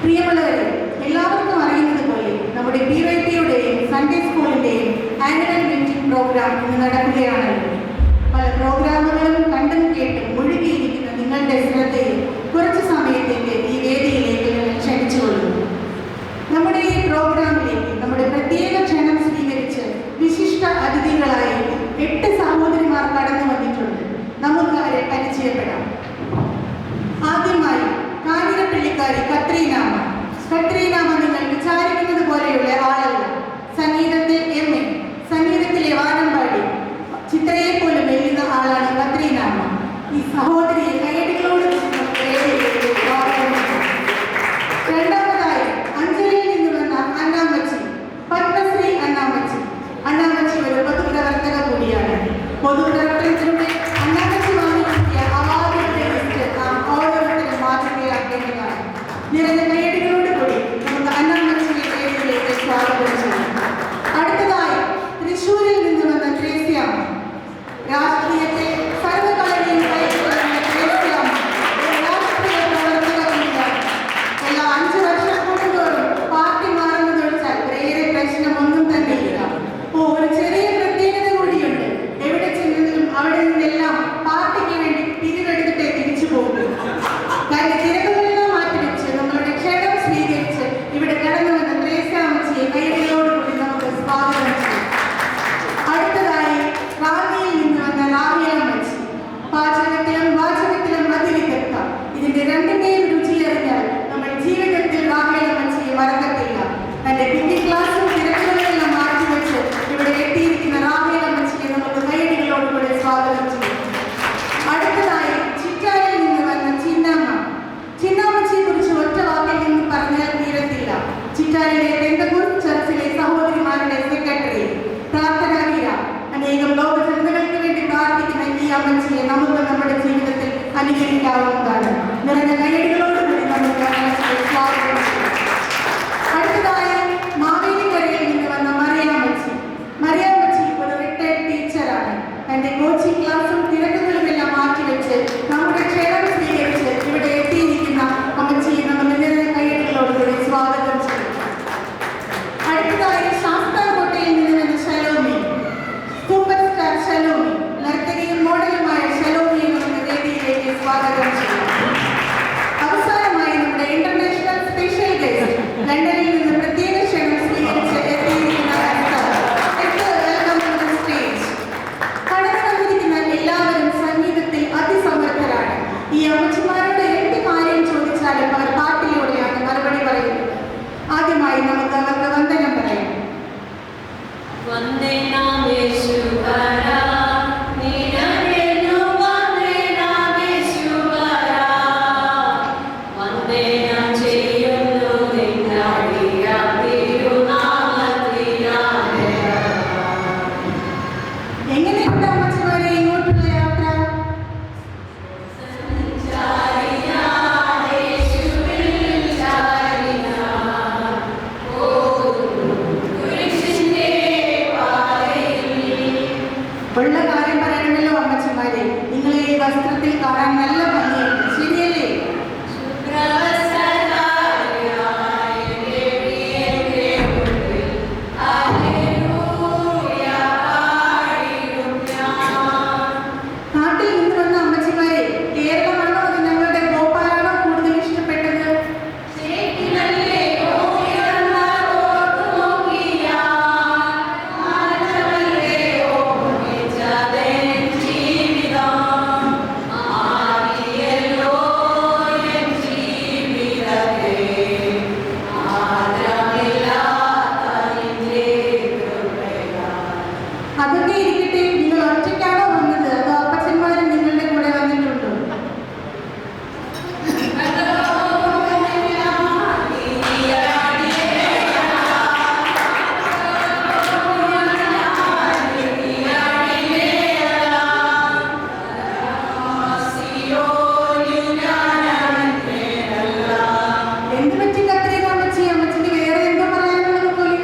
പ്രിയമുള്ളവരെ, എല്ലാവർക്കും അറിയുന്നത് പോലെ നമ്മുടെ PYPയുടെയും സൺഡേ സ്കൂളിന്റെയും ആനുവൽ മീറ്റിംഗ് പ്രോഗ്രാം ഇന്ന് നടക്കുകയാണല്ലോ. പല പ്രോഗ്രാമുകളും കണ്ടും കേട്ടും മുഴുകിയിരിക്കുന്ന നിങ്ങളുടെ ശ്രദ്ധയെ കുറച്ചു സമയത്തേക്ക് ഈ വേദിയിലേക്ക് ഞങ്ങൾ ക്ഷണിച്ചുകൊള്ളുന്നു. നമ്മുടെ ഈ പ്രോഗ്രാമിലേക്ക് നമ്മുടെ പ്രത്യേക ക്ഷണം സ്വീകരിച്ച് വിശിഷ്ട അതിഥികളായി 8 സഹോദരിമാർ കടന്നു വന്നിട്ടുണ്ട്. നമുക്ക് അവരെ പരിചയപ്പെടാം. ആദ്യമായി കാഞ്ഞിരപ്പള്ളിക്കാരി കത്രീനാമ. കത്രീനാമ നിങ്ങൾ വിചാരിക്കുന്നത് പോലെയുള്ള ആളല്ല. സംഗീതത്തിൽ MA, സംഗീതത്തിലെ വാനമ്പാടി, ചിത്രയെ പോലും വെല്ലുന്ന ആളാണ് കത്രീനാമ. ഈ സഹോദരിയെ കൈയടികളോട് രണ്ടാമതായി അഞ്ജലിയിൽ നിന്ന് വന്ന അന്നാമ്മച്ചി, പത്മശ്രീ അന്നാമ്മച്ചി. അന്നാമ്മച്ചി ഒരു പൊതുപ്രവർത്തക കൂടിയാണ്. പൊതുപ്രവർത്തനത്തിലൂടെ അന്നാമ്മച്ചി വാങ്ങിക്കിട്ടിയ അവാർഡുകളുടെ ലിസ്റ്റ് നാം ഓരോരുത്തരും മാതൃകയാക്കേണ്ടതാണ്. നിറഞ്ഞ കൈയടികളോട് കൂടി നമുക്ക് അന്നാമ്മച്ചിയെ വേദിയിലേക്ക് സ്വാഗതം ചെയ്യാം. അടുത്തതായി തൃശ്ശൂരിൽ നിന്ന് വന്ന ത്രേസ്യാമ്മ. രാഷ്ട്രീയത്തെ സർവ്വകലയും കൈകൊള്ളുന്ന ത്രേസ്യാമ്മ ഒരു രാഷ്ട്രീയ പ്രവർത്തക കൂടിയാണ്. എല്ലാ 5 വർഷം കൂടുന്തോറും പാർട്ടി മാറുന്നതൊഴിച്ചാൽ വേറെ പ്രശ്നമൊന്നും തന്നെയില്ല. ഒരു ചെറിയ പ്രത്യേകത കൂടിയുണ്ട്. എവിടെ ചെന്നതിലും അവിടെ നിന്നെല്ലാം പാർട്ടിക്ക് വേണ്ടി പിരിവെടുത്തിട്ടേ തിരിച്ചു പോകും. കാരണം തിരക്കുകളെല്ലാം മാറ്റിവെച്ച് നമ്മളുടെ ക്ഷണം സ്വീകരിച്ച് ഇവിടെ കടന്നു വന്ന ത്രേസ്യാമ്മച്ചിയെ കൈകളോടുകൂടി നമുക്ക് സ്വാഗതം ചെയ്യാം. അടുത്തതായി റാന്നിയിൽ നിന്ന് വന്ന റാഹിയമ്മച്ചി. പാചകത്തിലും വാചകത്തിലും അതിവിദഗ്ധ. ഇതിന്റെ രണ്ടിന്റെയും രുചിയറിഞ്ഞാൽ നമ്മൾ ജീവിതത്തിൽ റാഹിയമ്മച്ചിയെ മറക്കത്തില്ല. തന്റെ കുട്ടി ക്ലാസും തിരക്കുകളെല്ലാം മാറ്റിവെച്ച് ഇവിടെ എത്തിയിരിക്കുന്ന റാഹിയമ്മച്ചിയെ നമുക്ക് കൈയടികളോടുകൂടി സ്വാഗതം ചെയ്യും. അടുത്തതായി ചിറ്റാരിൽ നിന്ന് വന്ന ചിന്നാമ്മ. ചിന്നാമ്മച്ചിയെ കുറിച്ച് ഒറ്റ വാക്കിൽ നിന്ന് പറഞ്ഞാൽ തീരത്തില്ല. ചിറ്റാരിലെ പെന്തക്കോസ്ത് ചർച്ചിലെ സഹോദരിമാരുടെ സെക്രട്ടറി, പ്രാർത്ഥനാവീര. അനേകം ലോക ജനതകൾക്ക് വേണ്ടി പ്രാർത്ഥിക്കുന്ന ഈ അമ്മച്ചിയെ നമുക്ക് നമ്മുടെ ജീവിതത്തിൽ അനുകരിക്കാവുന്നതാണ്. നിറഞ്ഞ കൈയടികളോടുകൂടി നമുക്ക് അമ്മച്ചിയെ സ്വാഗതം ചെയ്യാം. അടുത്തതായി മാവേലിക്കരയിൽ നിന്ന് വന്ന മറിയാമ്മച്ചി. മറിയാമ്മച്ചി ഒരു റിട്ടയർഡ് ടീച്ചറാണ്. തന്റെ കോച്ചിങ് ക്ലാസും തിരക്കുകളുമെല്ലാം മാറ്റിവെച്ച് നമ്മുടെ ക്ഷണം സ്വീകരിച്ച് ഇവിടെ എത്തിയിരിക്കുന്ന അമ്മച്ചിയെ നമുക്ക് നിറഞ്ഞ കൈയടികളോടുകൂടി സ്വാഗതം ചെയ്യും. അടുത്തതായി ശാസ്താംകോട്ടയിൽ നിന്ന് വന്ന ശലോമി. Super star Shalomi. നർത്തകിയും മോഡലുമായ ശലോമിയെ നമുക്ക് വേദിയിലേക്ക് സ്വാഗതം ചെയ്യാം. അവസാനമായി നമ്മുടെ ഇന്റർനാഷണൽ സ്പെഷ്യൽ ഗസ്റ്റ്, ലണ്ടനിൽ നിന്ന് പ്രത്യേക ക്ഷണം സ്വീകരിച്ച് എത്തിയിരിക്കുന്ന വെൽക്കം ടു ദി സ്റ്റേജ്. കടന്നു വന്നിരിക്കുന്ന എല്ലാവരും സംഗീതത്തിൽ അതിസമർത്ഥരാണ്. ഈ അമ്മച്ചിമാരോട് എന്ത് കാര്യം ചോദിച്ചാലും അവർ പാട്ടിലൂടെയാണ് മറുപടി പറയുന്നത്. ആദ്യമായി നമുക്ക് അവർക്ക് വന്ദനം പറയാം. എങ്ങനെയുണ്ട് അമ്മച്ചിമാരെ ഇങ്ങോട്ടുള്ള യാത്ര? ഉള്ള കാര്യം പറയണമല്ലോ അമ്മച്ചിമാരെ. നിങ്ങളെ ഈ വസ്ത്രത്തിൽ കാണാൻ നല്ല ഭംഗിയുണ്ട്, ശരിയല്ലേ? നാട്ടിൽ നിന്ന് വന്ന അമ്മച്ചിമാരെ, കേരളമാണോ അത് ഞങ്ങളുടെ ഭോപ്പാലാണോ കൂടുതൽ ഇഷ്ടപ്പെട്ടത്? അതൊക്കെ ഇരിക്കട്ടെ, നിങ്ങൾ ഒറ്റയ്ക്കാണോ വന്നത് അതോ അപ്പച്ചന്മാരും നിങ്ങളുടെ കൂടെ വന്നിട്ടുണ്ടോ? എന്ത് പറ്റി കത്രീന അമ്മച്ചി? അമ്മച്ചിക്ക് വേറെ എന്തോ പറയാനുള്ളത് പോലെ.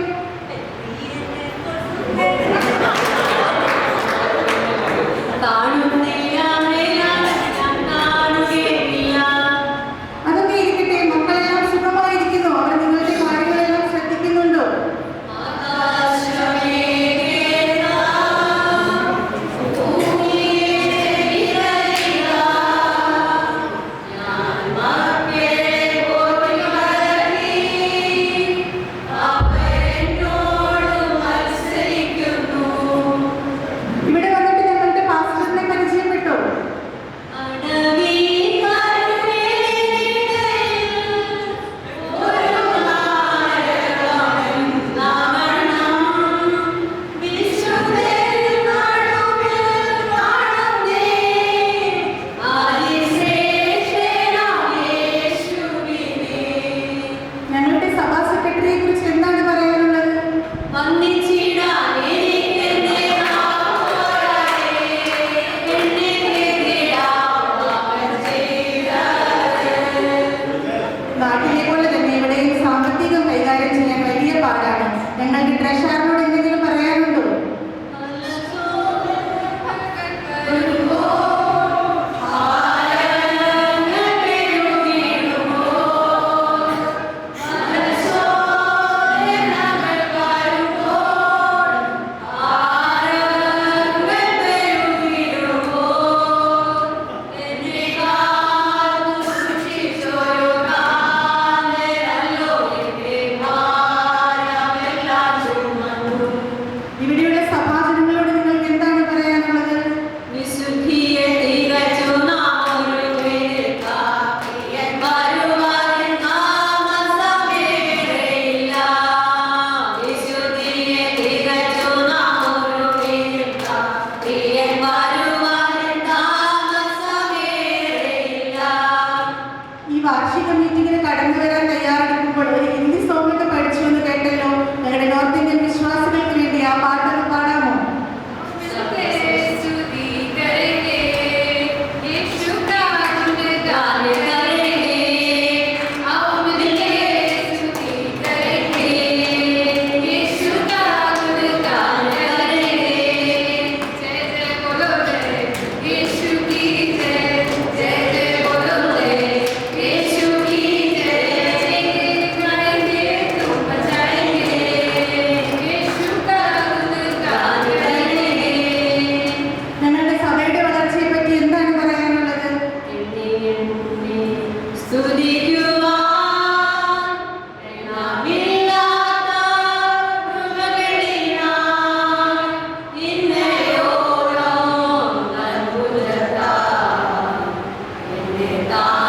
അതൊക്കെ ഇരിക്കട്ടെ, മക്കളെല്ലാം സുഖമായിരിക്കുന്നു. വാർഷിക മീറ്റിംഗിന് കടന്നു വരാൻ തയ്യാറെടുക്കുമ്പോൾ ഒരു ഹിന്ദി സോങ് ഒക്കെ പഠിച്ചു എന്ന് കേട്ടല്ലോ. ഞങ്ങളുടെ നോർത്ത് ഇന്ത്യൻ വിശ്വാസികൾക്ക് വേണ്ടി ആ പാട്ടൊക്കെ പാടാമോ? God.